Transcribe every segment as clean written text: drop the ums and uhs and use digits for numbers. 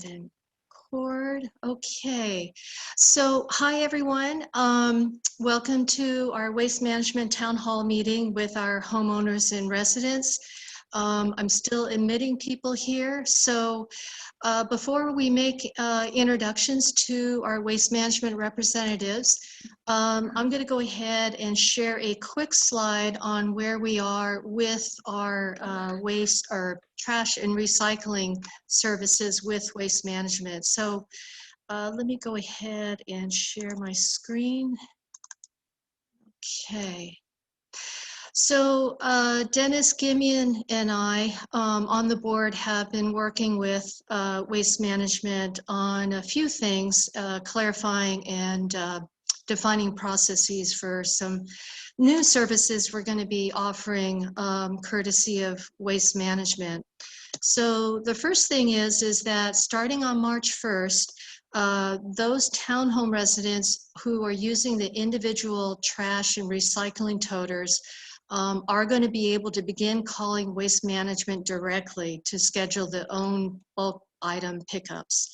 ahead and record. Okay, so hi everyone. Welcome to our Waste Management Town Hall meeting with our homeowners and residents. I'm still admitting people here, so before we make introductions to our waste management representatives, I'm going to go ahead and share a quick slide on where we are with our waste or trash and recycling services with waste management. So let me go ahead and share my screen. Okay. So Dennis Gimian and I on the board have been working with waste management on a few things, clarifying and defining processes for some new services we're going to be offering courtesy of waste management. So the first thing is that starting on March 1st, those townhome residents who are using the individual trash and recycling toters are going to be able to begin calling waste management directly to schedule their own bulk item pickups.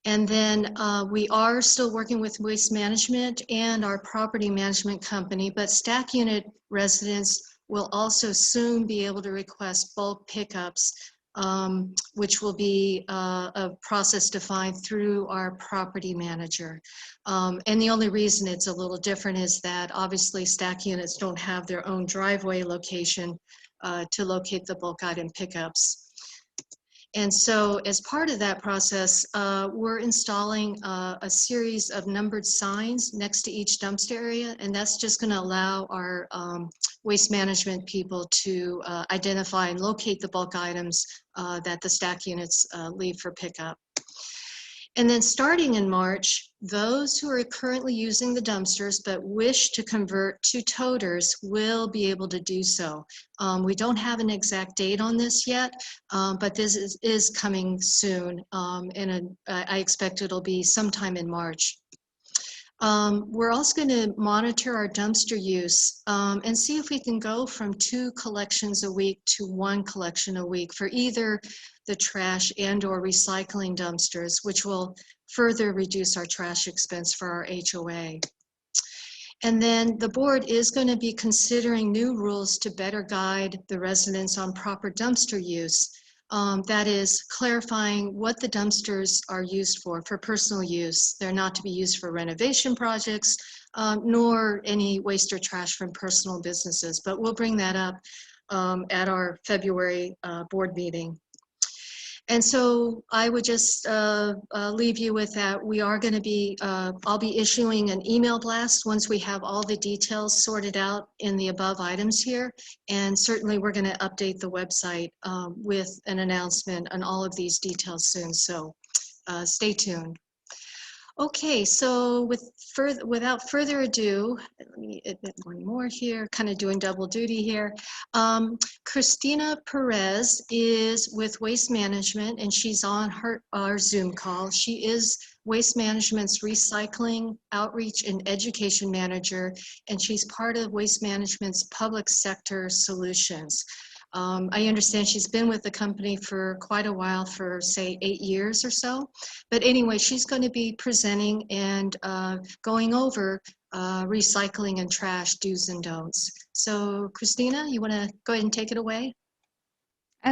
And then we are still working with waste management and our property management company, but stack unit residents will also soon be able to request bulk pickups, which will be a process defined through our property manager. And the only reason it's a little different is that obviously stack units don't have their own driveway location to locate the bulk item pickups. And so as part of that process, we're installing a series of numbered signs next to each dumpster area, and that's just going to allow our waste management people to identify and locate the bulk items that the stack units leave for pickup. And then starting in March, those who are currently using the dumpsters but wish to convert to toters will be able to do so. We don't have an exact date on this yet, but this is coming soon, and I expect it'll be sometime in March. We're also going to monitor our dumpster use and see if we can go from 2 collections a week to 1 collection a week for either the trash and or recycling dumpsters, which will further reduce our trash expense for our HOA. And then the board is going to be considering new rules to better guide the residents on proper dumpster use. That is clarifying what the dumpsters are used for personal use. They're not to be used for renovation projects, nor any waste or trash from personal businesses. But we'll bring that up at our February board meeting. And so I would just leave you with that. We are going to be, I'll be issuing an email blast once we have all the details sorted out in the above items here. And certainly we're going to update the website with an announcement on all of these details soon. So stay tuned. Okay, so without further ado, let me admit one more here, kind of doing double duty here. Christina Perez is with Waste Management and she's on our Zoom call. She is Waste Management's Recycling, Outreach, and Education Manager, and she's part of Waste Management's Public Sector Solutions. I understand she's been with the company for quite a while, for say 8 years or so. But anyway, she's going to be presenting and going over recycling and trash do's and don'ts. So Christina, you want to go ahead and take it away?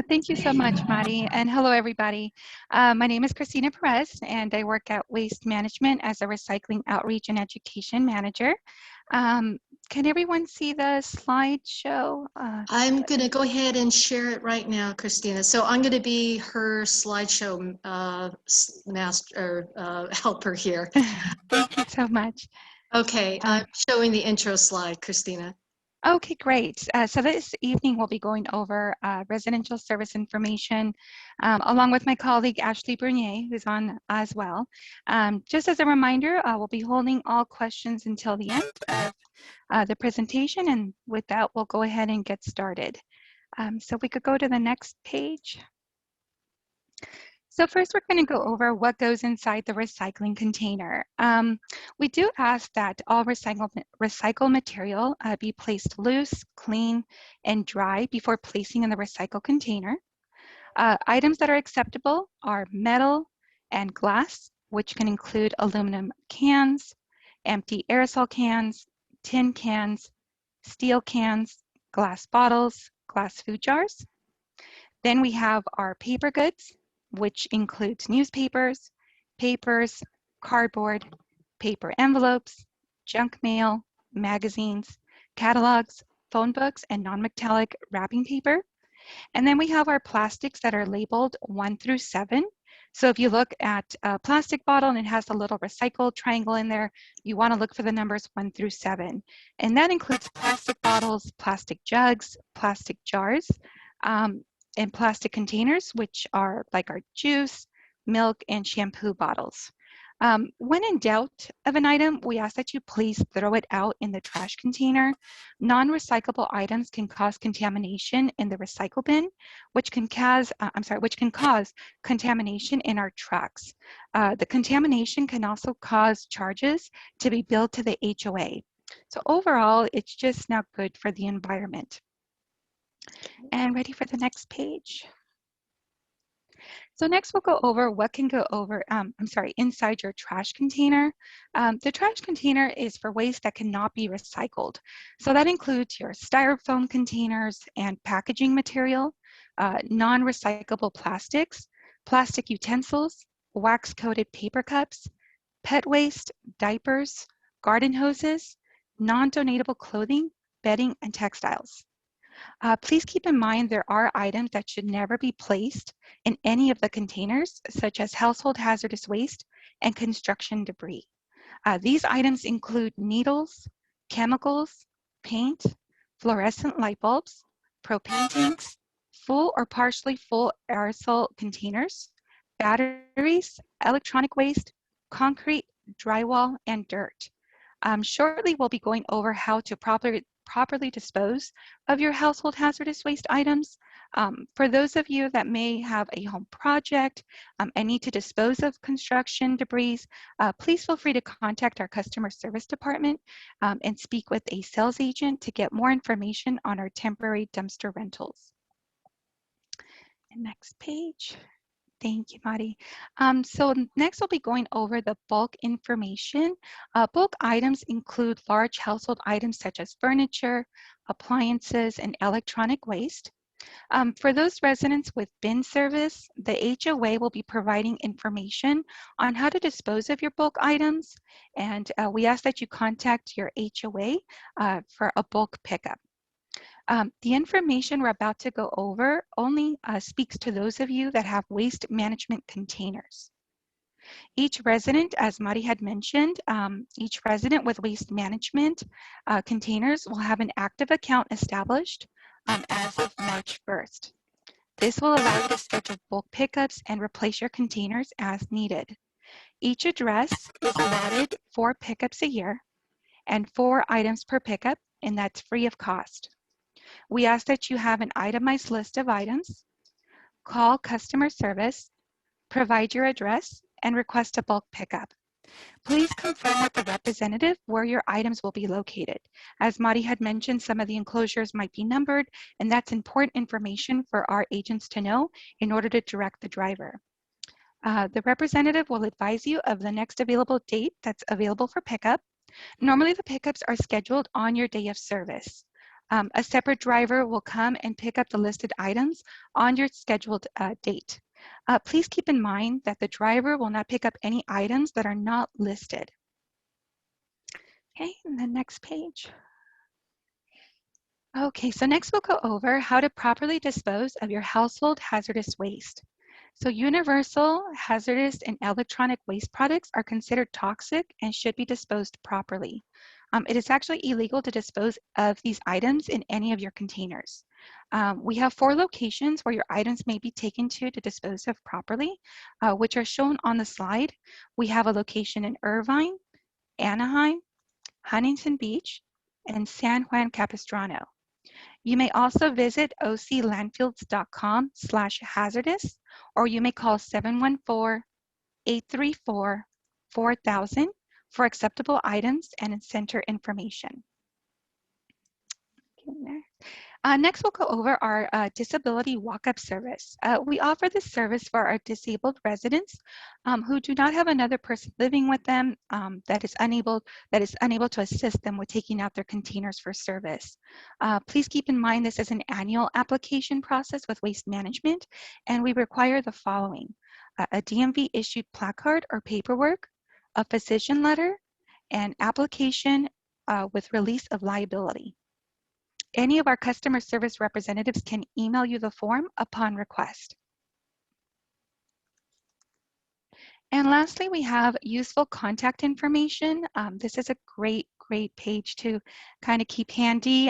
Thank you so much, Mari, and hello, everybody. My name is Christina Perez, and I work at Waste Management as a Recycling Outreach and Education Manager. Can everyone see the slideshow? I'm going to go ahead and share it right now, Christina. So I'm going to be her slideshow helper here. Thank you so much. Okay, I'm showing the intro slide, Christina. Okay, great. So this evening we'll be going over residential service information along with my colleague Ashley Bernier, who's on as well. Just as a reminder, we'll be holding all questions until the end of the presentation, and with that we'll go ahead and get started. So we could go to the next page. So first, we're going to go over what goes inside the recycling container. We do ask that all recycled material be placed loose, clean, and dry before placing in the recycle container. Items that are acceptable are metal and glass, which can include aluminum cans, empty aerosol cans, tin cans, steel cans, glass bottles, glass food jars. Then we have our paper goods, which includes newspapers, papers, cardboard, paper envelopes, junk mail, magazines, catalogs, phone books, and non-metallic wrapping paper. And then we have our plastics that are labeled 1 through 7. So if you look at a plastic bottle and it has a little recycled triangle in there, you want to look for the numbers 1 through 7. And that includes plastic bottles, plastic jugs, plastic jars, and plastic containers, which are like our juice, milk, and shampoo bottles. When in doubt of an item, we ask that you please throw it out in the trash container. Non-recyclable items can cause contamination in the recycle bin, which can cause contamination in our trucks. The contamination can also cause charges to be billed to the HOA. So overall, it's just not good for the environment. And ready for the next page. So next we'll go over what can go over, inside your trash container. The trash container is for waste that cannot be recycled. So that includes your styrofoam containers and packaging material, non-recyclable plastics, plastic utensils, wax-coated paper cups, pet waste, diapers, garden hoses, non-donatable clothing, bedding, and textiles. Please keep in mind there are items that should never be placed in any of the containers, such as household hazardous waste and construction debris. These items include needles, chemicals, paint, fluorescent light bulbs, propane tanks, full or partially full aerosol containers, batteries, electronic waste, concrete, drywall, and dirt. Shortly, we'll be going over how to properly dispose of your household hazardous waste items. For those of you that may have a home project and need to dispose of construction debris, please feel free to contact our customer service department and speak with a sales agent to get more information on our temporary dumpster rentals. And next page. Thank you, Mari. So next we'll be going over the bulk information. Bulk items include large household items such as furniture, appliances, and electronic waste. For those residents with bin service, the HOA will be providing information on how to dispose of your bulk items, and we ask that you contact your HOA for a bulk pickup. The information we're about to go over only speaks to those of you that have waste management containers. Each resident, as Mari had mentioned, each resident with waste management containers will have an active account established as of March 1st. This will allow you to schedule bulk pickups and replace your containers as needed. Each address is allotted 4 pickups a year and 4 items per pickup, and that's free of cost. We ask that you have an itemized list of items, call customer service, provide your address, and request a bulk pickup. Please confirm with the representative where your items will be located. As Mari had mentioned, some of the enclosures might be numbered, and that's important information for our agents to know in order to direct the driver. The representative will advise you of the next available date that's available for pickup. Normally, the pickups are scheduled on your day of service. A separate driver will come and pick up the listed items on your scheduled date. Please keep in mind that the driver will not pick up any items that are not listed. Okay, and the next page. Okay, so next we'll go over how to properly dispose of your household hazardous waste. So universal, hazardous, and electronic waste products are considered toxic and should be disposed properly. It is actually illegal to dispose of these items in any of your containers. We have 4 locations where your items may be taken to dispose of properly, which are shown on the slide. We have a location in Irvine, Anaheim, Huntington Beach, and San Juan Capistrano. You may also visit oclandfills.com/hazardous, or you may call 714-834-4000 for acceptable items and center information. Next, we'll go over our disability walk-up service. We offer this service for our disabled residents who do not have another person living with them that is unable to assist them with taking out their containers for service. Please keep in mind this is an annual application process with Waste Management, and we require the following: a DMV issued placard or paperwork, a physician letter, and application with release of liability. Any of our customer service representatives can email you the form upon request. And lastly, we have useful contact information. This is a great page to kind of keep handy.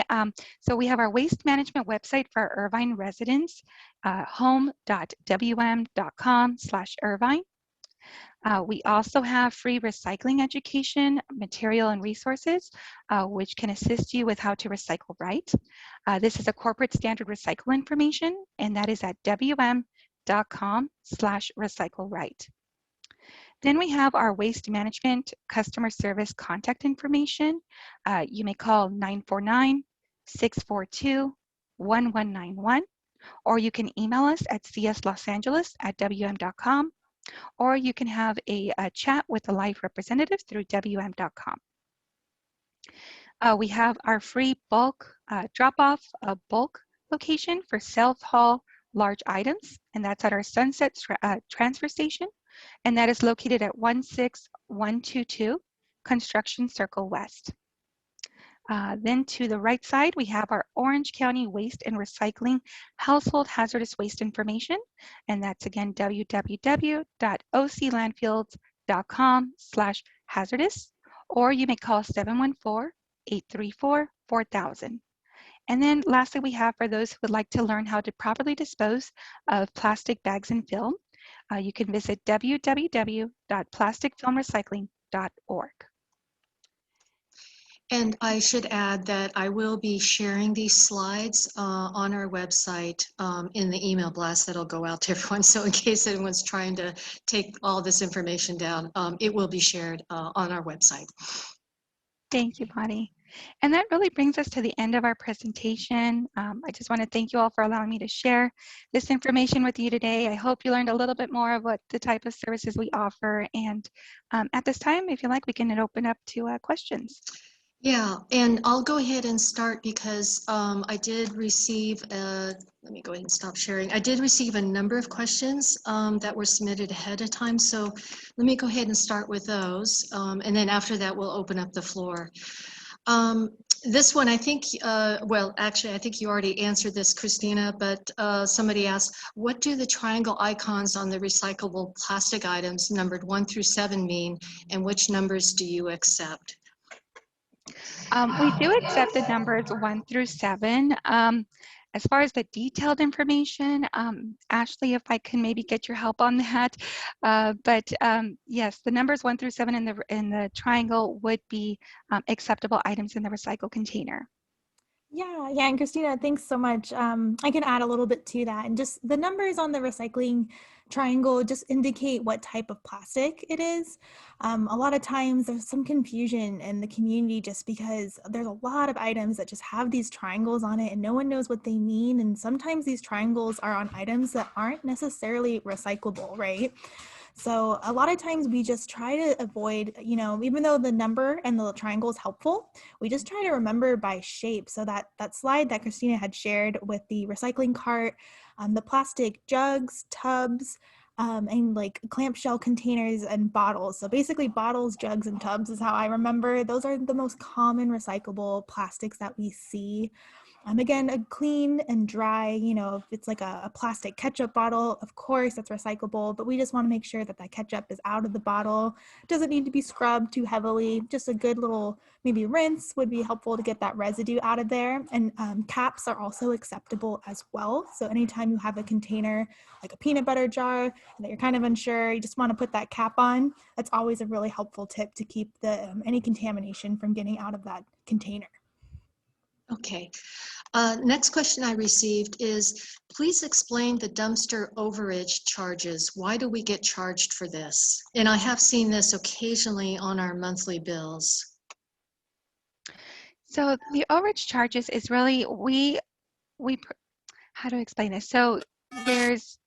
So we have our waste management website for our Irvine residents, home.wm.com/Irvine. We also have free recycling education, material and resources, which can assist you with how to recycle right. This is a corporate standard recycle information, and that is at wm.com/recycle right. Then we have our waste management customer service contact information. You may call 949-642-1191, or you can email us at cslosangeles@wm.com, or you can have a chat with a live representative through wm.com. We have our free bulk drop-off bulk location for self-haul large items, and that's at our Sunset Transfer Station, and that is located at 16122 Construction Circle West. Then to the right side, we have our Orange County Waste and Recycling Household Hazardous Waste information, and that's again www.oclandfills.com/hazardous, or you may call 714-834-4000. And then lastly, we have for those who would like to learn how to properly dispose of plastic bags and film, you can visit www.plasticfilmrecycling.org. And I should add that I will be sharing these slides on our website in the email blast that'll go out to everyone. So in case anyone's trying to take all this information down, it will be shared on our website. Thank you, Bonnie. And that really brings us to the end of our presentation. I just want to thank you all for allowing me to share this information with you today. I hope you learned a little bit more of what the type of services we offer. And at this time, if you like, we can open up to questions. Yeah, and I'll go ahead and start because I did receive, let me go ahead and stop sharing. I did receive a number of questions that were submitted ahead of time. So let me go ahead and start with those. And then after that, we'll open up the floor. This one, I think, well, actually, I think you already answered this, Christina, but somebody asked, what do the triangle icons on the recyclable plastic items numbered 1 through 7 mean, and which numbers do you accept? We do accept the numbers 1 through 7. As far as the detailed information, Ashley, if I can maybe get your help on that. But yes, the numbers 1 through 7 in the triangle would be acceptable items in the recycle container. Yeah, and Christina, thanks so much. I can add a little bit to that, and just the numbers on the recycling triangle just indicate what type of plastic it is. A lot of times there's some confusion in the community just because there's a lot of items that just have these triangles on it and no one knows what they mean. And sometimes these triangles are on items that aren't necessarily recyclable, right? So a lot of times we just try to avoid, even though the number and the triangle is helpful, we just try to remember by shape. So that slide that Christina had shared with the recycling cart, the plastic jugs, tubs, and like clamshell containers and bottles. So basically bottles, jugs, and tubs is how I remember. Those are the most common recyclable plastics that we see. Again, a clean and dry, if it's like a plastic ketchup bottle, of course that's recyclable, but we just want to make sure that that ketchup is out of the bottle. It doesn't need to be scrubbed too heavily. Just a good little maybe rinse would be helpful to get that residue out of there. And caps are also acceptable as well. So anytime you have a container, like a peanut butter jar, that you're kind of unsure, you just want to put that cap on. That's always a really helpful tip to keep any contamination from getting out of that container. Okay. Next question I received is, please explain the dumpster overage charges. Why do we get charged for this? And I have seen this occasionally on our monthly bills. So the overage charges is really, we how to explain this? So there's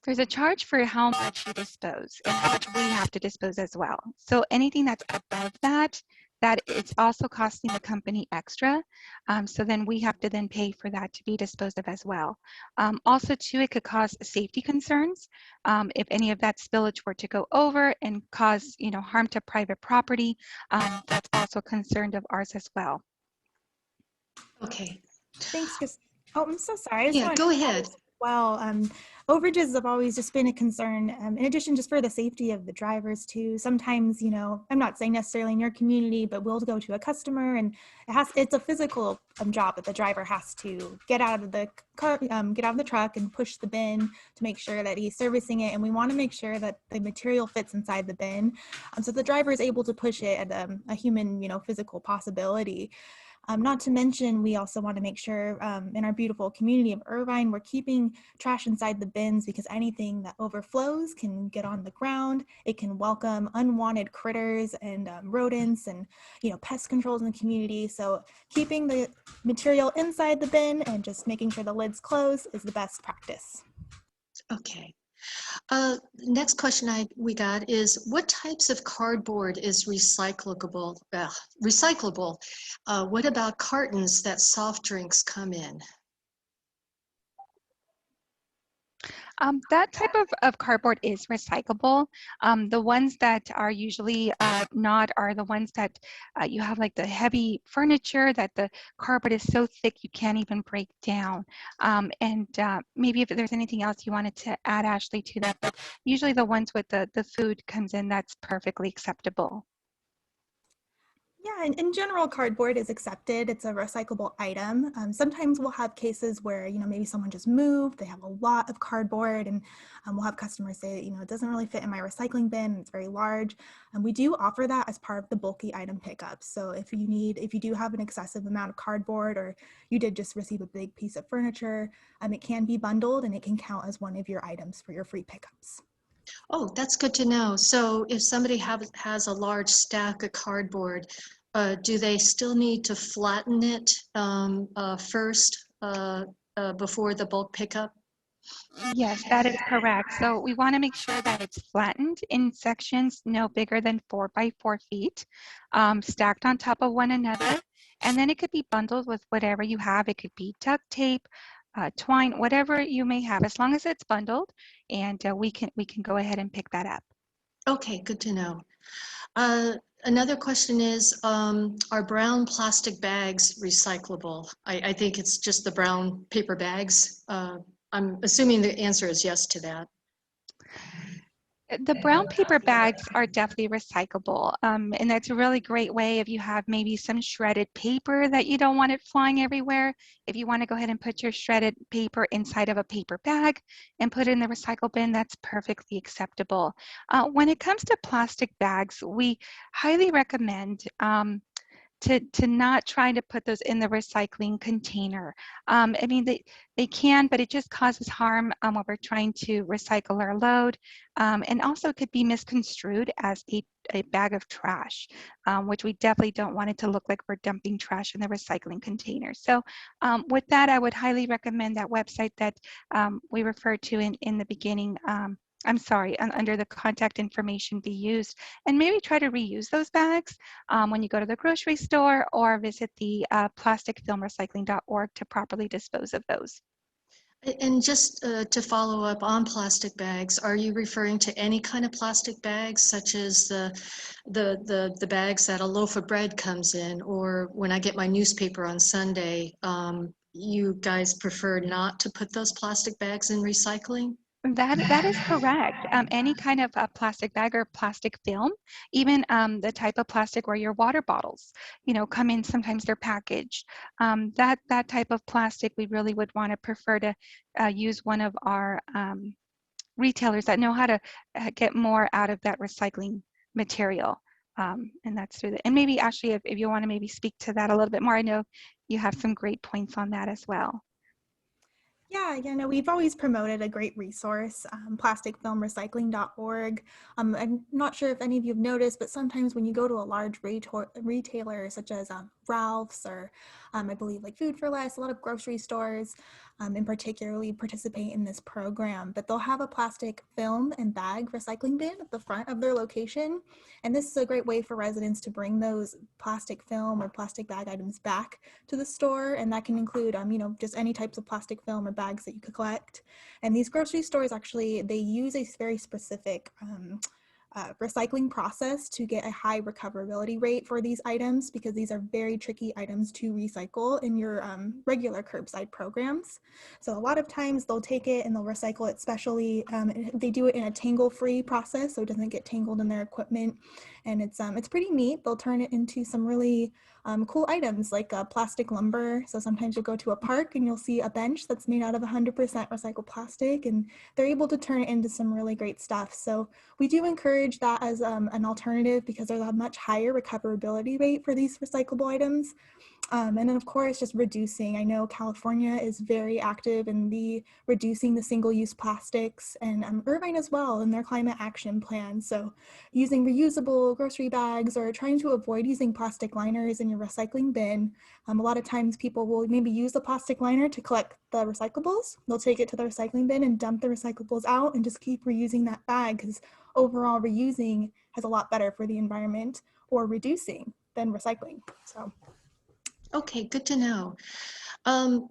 a charge for how much you dispose and how much we have to dispose as well. So anything that's above that, that it's also costing the company extra. So then we have to then pay for that to be disposed of as well. Also too, it could cause safety concerns. If any of that spillage were to go over and cause, harm to private property, that's also a concern of ours as well. Okay. Thanks, Chris. Oh, I'm so sorry. I just Yeah, want go to add ahead. as well, overages have always just been a concern. In addition, just for the safety of the drivers too. Sometimes, I'm not saying necessarily in your community, but we'll go to a customer and it's a physical job that the driver has to get out of the car, get out of the truck and push the bin to make sure that he's servicing it. And we want to make sure that the material fits inside the bin. So the driver is able to push it at a human, physical possibility. Not to mention, we also want to make sure in our beautiful community of Irvine, we're keeping trash inside the bins because anything that overflows can get on the ground. It can welcome unwanted critters and rodents and, pest controls in the community. So keeping the material inside the bin and just making sure the lid's closed is the best practice. Okay. Next question we got is, what types of cardboard is recyclable? Recyclable. What about cartons that soft drinks come in? That type of cardboard is recyclable. The ones that are usually not are the ones that you have like the heavy furniture that the cardboard is so thick you can't even break down. And maybe if there's anything else you wanted to add, Ashley, to that, but usually the ones with the food comes in, that's perfectly acceptable. Yeah, in general, cardboard is accepted. It's a recyclable item. Sometimes we'll have cases where, maybe someone just moved, they have a lot of cardboard, and we'll have customers say, it doesn't really fit in my recycling bin, it's very large. And we do offer that as part of the bulky item pickup. So if you do have an excessive amount of cardboard, or you did just receive a big piece of furniture, it can be bundled and it can count as one of your items for your free pickups. Oh, that's good to know. So if somebody has a large stack of cardboard, do they still need to flatten it first before the bulk pickup? Yes, that is correct. So we want to make sure that it's flattened in sections no bigger than 4 by 4 feet, stacked on top of one another. And then it could be bundled with whatever you have. It could be duct tape, twine, whatever you may have, as long as it's bundled, and we can go ahead and pick that up. Okay, good to know. Another question is, are brown plastic bags recyclable? I think it's just the brown paper bags. I'm assuming the answer is yes to that. The brown paper bags are definitely recyclable, and that's a really great way if you have maybe some shredded paper that you don't want it flying everywhere. If you want to go ahead and put your shredded paper inside of a paper bag and put it in the recycle bin, that's perfectly acceptable. When it comes to plastic bags, we highly recommend to not try to put those in the recycling container. I mean, they can, but it just causes harm when we're trying to recycle our load. And also could be misconstrued as a bag of trash, which we definitely don't want it to look like we're dumping trash in the recycling container. So with that, I would highly recommend that website that we referred to in the beginning. I'm sorry, under the contact information be used, and maybe try to reuse those bags when you go to the grocery store, or visit the plasticfilmrecycling.org to properly dispose of those. And just to follow up on plastic bags, are you referring to any kind of plastic bags, such as the bags that a loaf of bread comes in, or when I get my newspaper on Sunday, you guys prefer not to put those plastic bags in recycling? That is correct. Any kind of plastic bag or plastic film, even the type of plastic where your water bottles, come in. Sometimes they're packaged. That type of plastic, we really would want to prefer to use one of our retailers that know how to get more out of that recycling material. And that's through and maybe Ashley, if you want to maybe speak to that a little bit more, I know you have some great points on that as well. Yeah, no, we've always promoted a great resource, plasticfilmrecycling.org. I'm not sure if any of you have noticed, but sometimes when you go to a large retailer such as Ralph's or I believe like Food for Less, a lot of grocery stores in particularly participate in this program, but they'll have a plastic film and bag recycling bin at the front of their location. And this is a great way for residents to bring those plastic film or plastic bag items back to the store. And that can include, just any types of plastic film or bags that you could collect. And these grocery stores actually, they use a very specific recycling process to get a high recoverability rate for these items, because these are very tricky items to recycle in your regular curbside programs. So a lot of times they'll take it and they'll recycle it specially. They do it in a tangle-free process, so it doesn't get tangled in their equipment. And it's pretty neat. They'll turn it into some really cool items like plastic lumber. So sometimes you'll go to a park and you'll see a bench that's made out of 100% recycled plastic, and they're able to turn it into some really great stuff. So we do encourage that as an alternative, because there's a much higher recoverability rate for these recyclable items. And then of course, just reducing. I know California is very active in reducing the single-use plastics, and Irvine as well in their climate action plan. So using reusable grocery bags or trying to avoid using plastic liners in your recycling bin. A lot of times people will maybe use the plastic liner to collect the recyclables. They'll take it to the recycling bin and dump the recyclables out and just keep reusing that bag, because overall reusing has a lot better for the environment, or reducing, than recycling. So. Okay, good to know.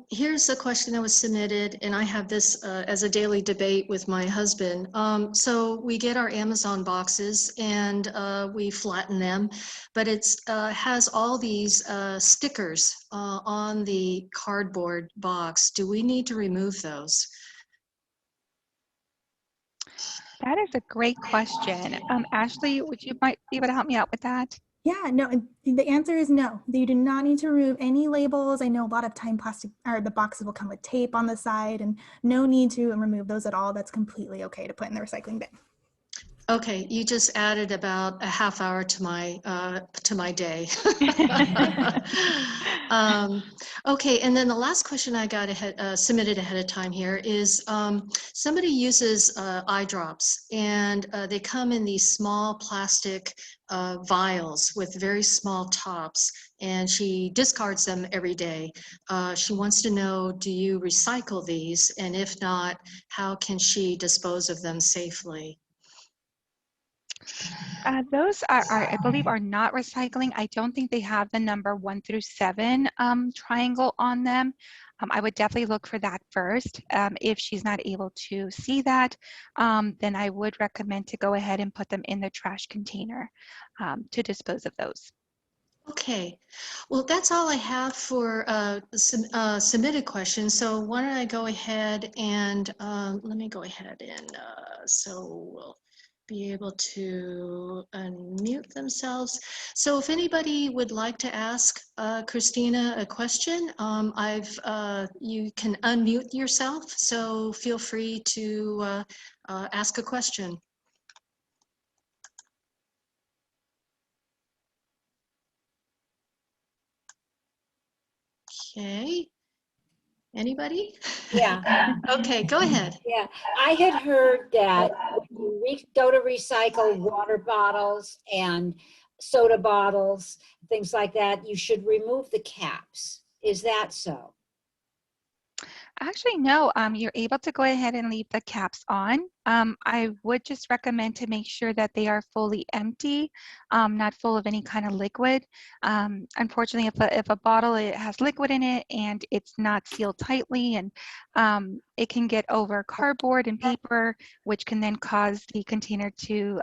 Here's a question that was submitted, and I have this as a daily debate with my husband. So we get our Amazon boxes and we flatten them, but it's has all these stickers on the cardboard box. Do we need to remove those? That is a great question. Ashley, might be able to help me out with that? Yeah, no, the answer is no. You do not need to remove any labels. I know a lot of time the boxes will come with tape on the side, and no need to remove those at all. That's completely okay to put in the recycling bin. Okay, you just added about a half hour to my day. Okay, and then the last question I got submitted ahead of time here is somebody uses eye drops, and they come in these small plastic vials with very small tops, and she discards them every day. She wants to know, do you recycle these? And if not, how can she dispose of them safely? Those I believe, are not recycling. I don't think they have the number 1 through 7 triangle on them. I would definitely look for that first. If she's not able to see that, then I would recommend to go ahead and put them in the trash container to dispose of those. Okay, well, that's all I have for submitted questions. So why don't I go ahead and let me go ahead and so we'll be able to unmute themselves. So if anybody would like to ask Christina a question, you can unmute yourself. So feel free to ask a question. Okay. Anybody? Yeah. Okay, go ahead. Yeah, I had heard that when you go to recycle water bottles and soda bottles, things like that, you should remove the caps. Is that so? Actually, no, you're able to go ahead and leave the caps on. I would just recommend to make sure that they are fully empty, not full of any kind of liquid. Unfortunately, if a bottle it has liquid in it and it's not sealed tightly, and it can get over cardboard and paper, which can then cause the container to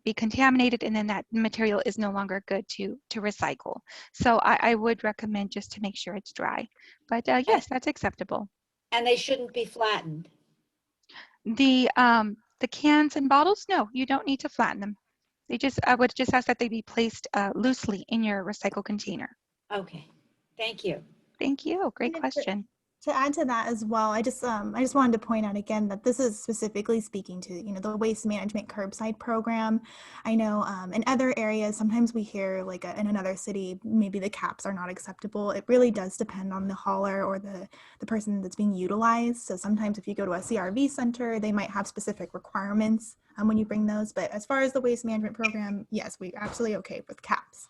be contaminated, and then that material is no longer good to recycle. So I would recommend just to make sure it's dry. But yes, that's acceptable. And they shouldn't be flattened. The cans and bottles, no, you don't need to flatten them. I would just ask that they be placed loosely in your recycle container. Okay, thank you. Thank you. Great question. To add to that as well, I just wanted to point out again that this is specifically speaking to the waste management curbside program. I know in other areas sometimes we hear like in another city maybe the caps are not acceptable. It really does depend on the hauler or the person that's being utilized. So sometimes if you go to a CRV center, they might have specific requirements when you bring those. But as far as the waste management program, yes, we're absolutely okay with caps.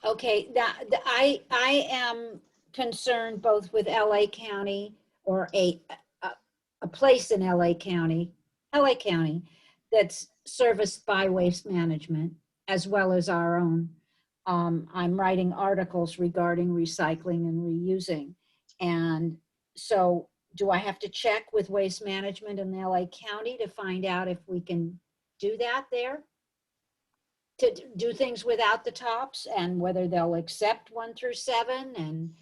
Okay, I am concerned both with LA County or a place in LA County that's serviced by Waste Management as well as our own. I'm writing articles regarding recycling and reusing. And so do I have to check with Waste Management in LA County to find out if we can do that there? To do things without the tops and whether they'll accept 1 through 7 and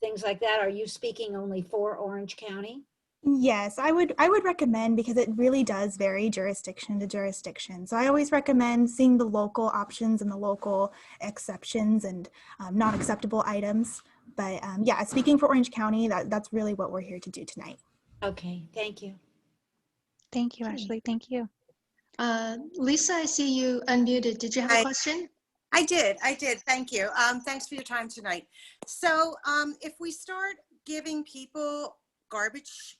things like that. Are you speaking only for Orange County? Yes, I would recommend, because it really does vary jurisdiction to jurisdiction. So I always recommend seeing the local options and the local exceptions and not acceptable items. But yeah, speaking for Orange County, that's really what we're here to do tonight. Okay, thank you. Thank you, Okay. Ashley. Thank you. Lisa, I see you unmuted. Did you have a Hi. question? I did. Thank you. Thanks for your time tonight. So if we start giving people garbage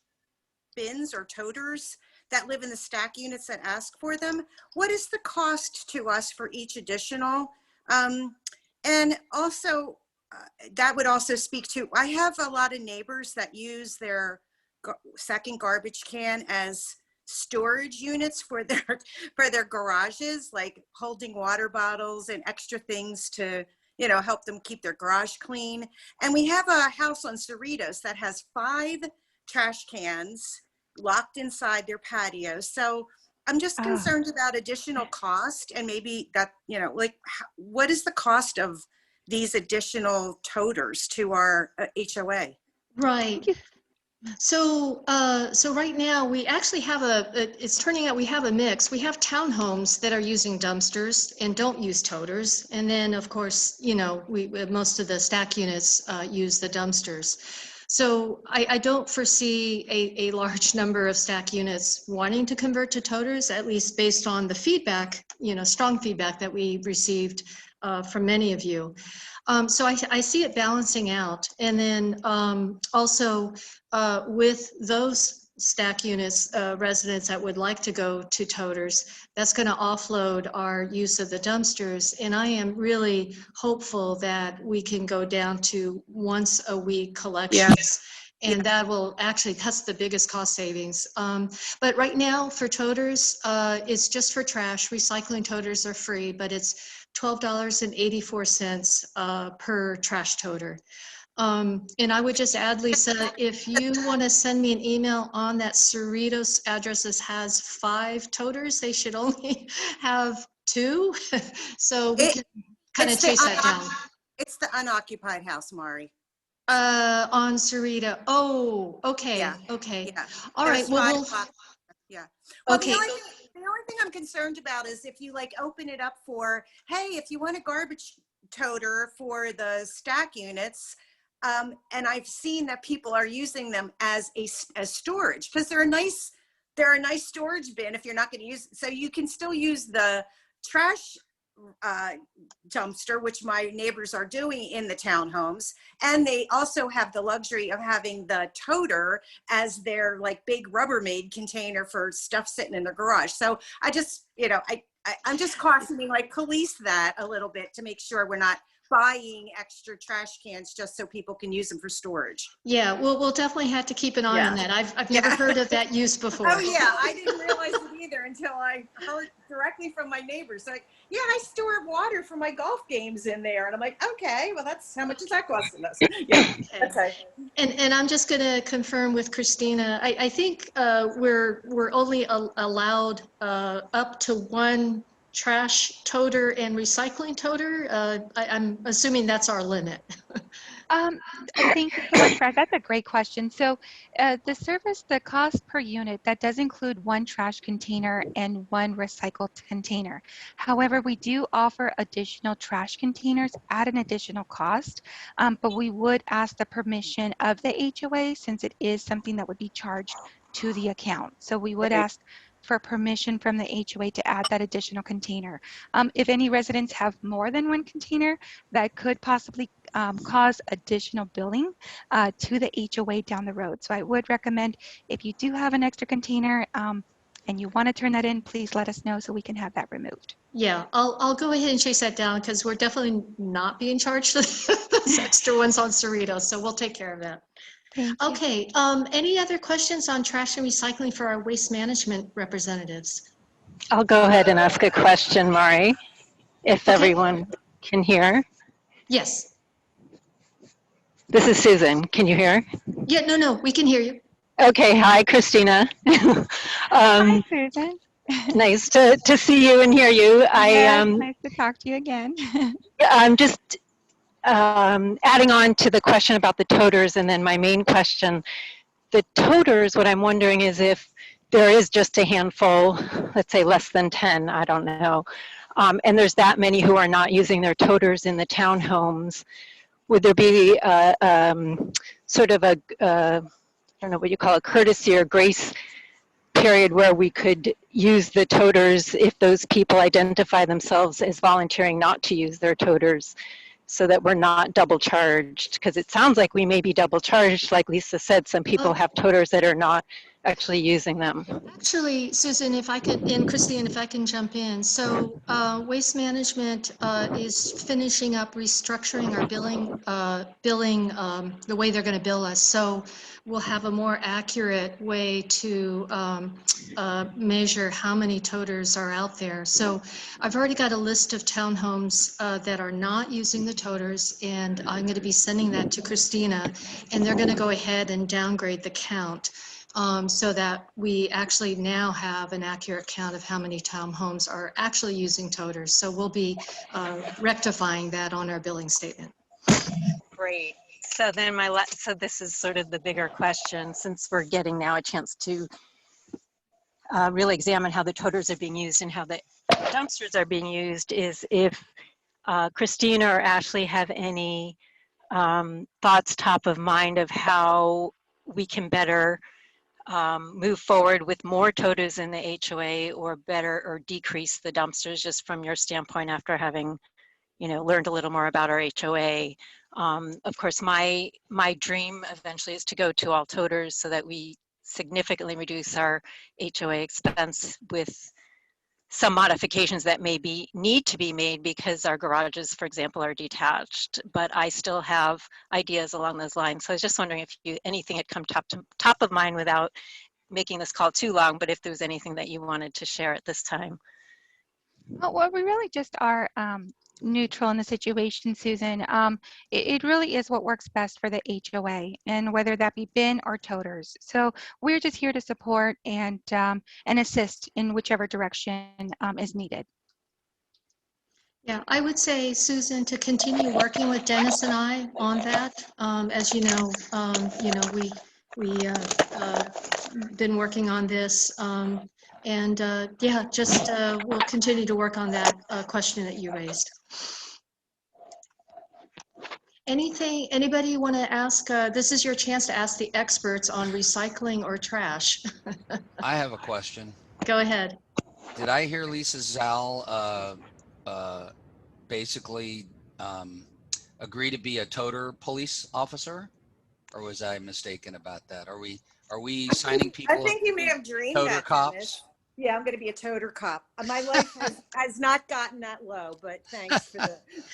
bins or toters that live in the stack units that ask for them, what is the cost to us for each additional? And also, that would also speak to, I have a lot of neighbors that use their second garbage can as storage units for their garages, like holding water bottles and extra things to, you know, help them keep their garage clean. And we have a house on Cerritos that has 5 trash cans locked inside their patio. So I'm just concerned about additional cost, and maybe that, you know, like what is the cost of these additional toters to our HOA? Right. So right now we actually have it's turning out we have a mix. We have townhomes that are using dumpsters and don't use toters. And then of course, you know, most of the stack units use the dumpsters. So I don't foresee a large number of stack units wanting to convert to toters, at least based on the feedback, you know, strong feedback that we received from many of you. So I see it balancing out. And then also with those stack units, residents that would like to go to toters, that's going to offload our use of the dumpsters. And I am really hopeful that we can go down to once a week collections. Yeah. And that will actually, that's the biggest cost savings. But right now for toters, it's just for trash. Recycling toters are free, but it's $12.84 per trash toter. And I would just add, Lisa, if you want to send me an email on that Cerritos address that has 5 toters, they should only have 2. So we can kind of chase that down. It's the unoccupied house, Mari. On Cerrito. Oh, okay. Yeah. Okay. Yeah. All right. Well, yeah. Well, okay. the only thing I'm concerned about is if you like open it up for, hey, if you want a garbage toter for the stack units, and I've seen that people are using them as storage, because they're a nice storage bin if you're not going to use, so you can still use the trash dumpster, which my neighbors are doing in the townhomes, and they also have the luxury of having the toter as their like big Rubbermaid container for stuff sitting in their garage. So I just, you know, I'm just cautioning, like, police that a little bit to make sure we're not buying extra trash cans just so people can use them for storage. Yeah, we'll definitely have to keep an eye on that. I've never heard of that use before. Oh yeah, I didn't realize it either until I heard directly from my neighbors. Like, yeah, I store water for my golf games in there, and I'm like, okay, well, that's how much is that costing us? Yeah, okay. And I'm just going to confirm with Christina. I think we're only allowed up to 1 trash toter and recycling toter. I'm assuming that's our limit. Thank you so much, Brad. That's a great question. So the cost per unit, that does include 1 trash container and 1 recycled container. However, we do offer additional trash containers at an additional cost, but we would ask the permission of the HOA, since it is something that would be charged to the account. So we would ask for permission from the HOA to add that additional container. If any residents have more than 1 container, that could possibly cause additional billing to the HOA down the road. So I would recommend, if you do have an extra container, and you want to turn that in, please let us know so we can have that removed. Yeah, I'll go ahead and chase that down because we're definitely not being charged for those extra ones on Cerritos, so we'll take care of that. Thank you. Okay, any other questions on trash and recycling for our waste management representatives? I'll go ahead and ask a question, Mari, if Okay. everyone can hear. Yes. This is Susan. Can you hear? Yeah, no, we can hear you. Okay. Hi, Christina. Hi, Susan. Nice to see you and hear you. Yes, nice to talk to you again. I'm just adding on to the question about the toters, and then my main question. The toters, what I'm wondering is if there is just a handful, let's say less than 10, I don't know, and there's that many who are not using their toters in the townhomes, would there be sort of a, I don't know what you call it, courtesy or grace period where we could use the toters if those people identify themselves as volunteering not to use their toters, so that we're not double charged? Because it sounds like we may be double charged. Like Lisa said, some people have toters that are not actually using them. Actually, Susan, if I could, and Christine, if I can jump in. So Waste Management is finishing up restructuring our billing, the way they're going to bill us. So we'll have a more accurate way to measure how many toters are out there. So I've already got a list of townhomes that are not using the toters, and I'm going to be sending that to Christina, and they're going to go ahead and downgrade the count. So that we actually now have an accurate count of how many townhomes are actually using toters. So we'll be rectifying that on our billing statement. Great. So then so this is sort of the bigger question, since we're getting now a chance to really examine how the toters are being used and how the dumpsters are being used, is if Christina or Ashley have any thoughts top of mind of how we can better move forward with more toters in the HOA, or better or decrease the dumpsters, just from your standpoint after having, learned a little more about our HOA. Of course, my dream eventually is to go to all toters so that we significantly reduce our HOA expense with some modifications that need to be made because our garages, for example, are detached. But I still have ideas along those lines. So I was just wondering if anything had come top of mind without making this call too long, but if there was anything that you wanted to share at this time. Well, we really just are neutral in the situation, Susan. It really is what works best for the HOA, and whether that be bin or toters. So we're just here to support and assist in whichever direction is needed. Yeah, I would say, Susan, to continue working with Dennis and I on that. As you know, we been working on this, and yeah, just we'll continue to work on that question that you raised. Anybody want to ask? This is your chance to ask the experts on recycling or trash. I have a question. Go ahead. Did I hear Lisa Zal basically agree to be a toter police officer, or was I mistaken about that? Are we signing people? I think you may have dreamed toter that, cops. Dennis. Yeah, I'm going to be a toter cop. My life has not gotten that low, but thanks for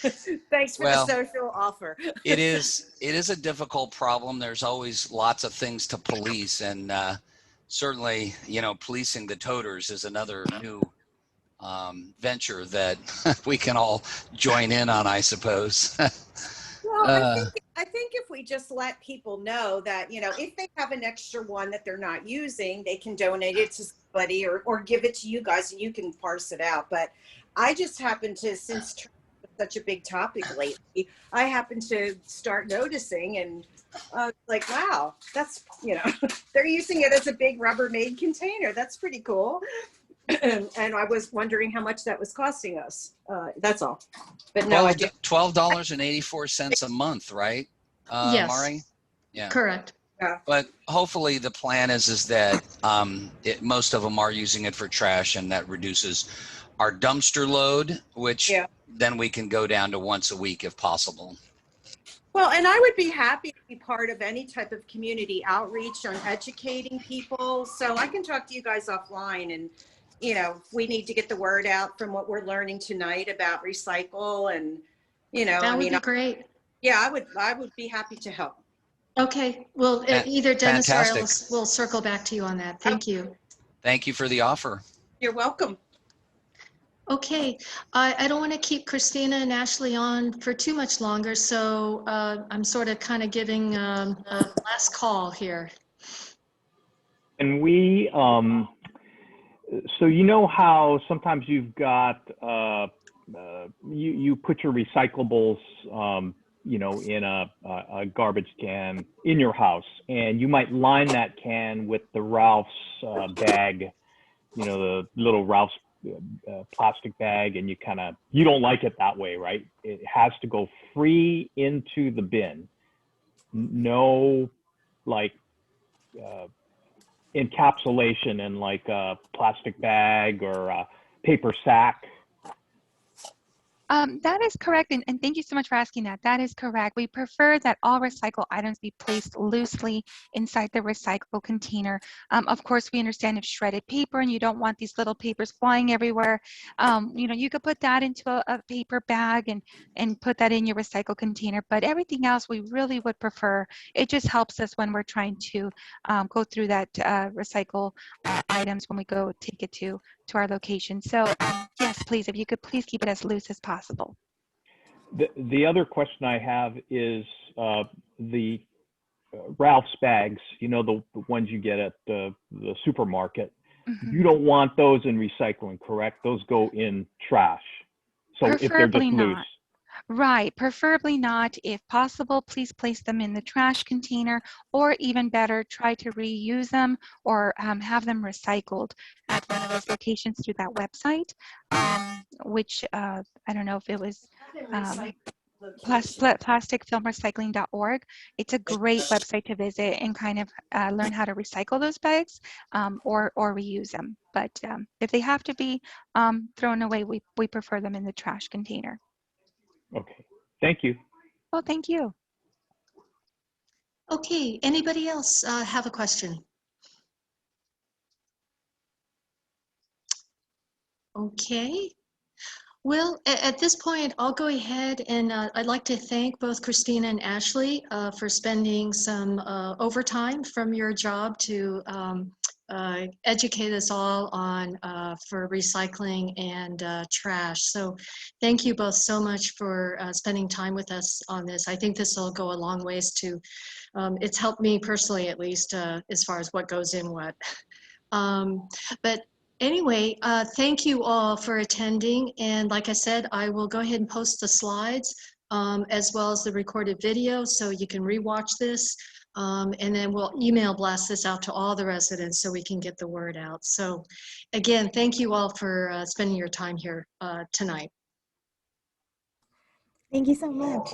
the social offer. It is a difficult problem. There's always lots of things to police, and certainly, policing the toters is another new venture that we can all join in on, I suppose. Well, I think if we just let people know that, if they have an extra one that they're not using, they can donate it to somebody or give it to you guys and you can parse it out. But I just happen to, since it's such a big topic lately, I happen to start noticing and like, wow, that's, they're using it as a big Rubbermaid container. That's pretty cool. And I was wondering how much that was costing us. That's all. But no, well, $12.84 a month, right? Yes. Mari? Yeah. Correct. Yeah. But hopefully the plan is that most of them are using it for trash, and that reduces our dumpster load, which then we can go down to once a week if possible. Well, and I would be happy to be part of any type of community outreach on educating people. So I can talk to you guys offline, and, you know, we need to get the word out from what we're learning tonight about recycle, and, you know, That I would mean, be great. yeah, I would be happy to help. Okay, well, either Dennis or Fantastic. Alice will circle back to you on that. Thank you. Thank you for the offer. You're welcome. Okay, I don't want to keep Christina and Ashley on for too much longer, so I'm sort of kind of giving a last call here. And we, so you know how sometimes you've got, you put your recyclables, you know, in a garbage can in your house, and you might line that can with the Ralph's bag, you know, the little Ralph's plastic bag, and you don't like it that way, right? It has to go free into the bin. No, like, encapsulation in like a plastic bag or a paper sack. That is correct, and thank you so much for asking that. That is correct. We prefer that all recycle items be placed loosely inside the recycle container. Of course, we understand if shredded paper and you don't want these little papers flying everywhere, you know, you could put that into a paper bag and put that in your recycle container. But everything else, we really would prefer. It just helps us when we're trying to go through that recycle items when we go take it to our location. So yes, please, if you could please keep it as loose as possible. The other question I have is the Ralph's bags, you know, the ones you get at the supermarket. Mm-hmm. You don't want those in recycling, correct? Those go in trash. So if they're just loose. Right, preferably not. If possible, please place them in the trash container, or even better, try to reuse them or have them recycled at one of those locations through that website, which I don't know if it was plasticfilmrecycling.org. It's a great website to visit and kind of learn how to recycle those bags or reuse them. But if they have to be thrown away, we prefer them in the trash container. Okay, thank you. Well, thank you. Okay, anybody else have a question? Okay. Well, at this point, I'll go ahead and I'd like to thank both Christina and Ashley for spending some overtime from your job to educate us all on for recycling and trash. So thank you both so much for spending time with us on this. I think this will go a long ways to, it's helped me personally, at least, as far as what goes in what. But anyway, thank you all for attending. And like I said, I will go ahead and post the slides as well as the recorded video so you can rewatch this. And then we'll email blast this out to all the residents so we can get the word out. So again, thank you all for spending your time here tonight. Thank you so much.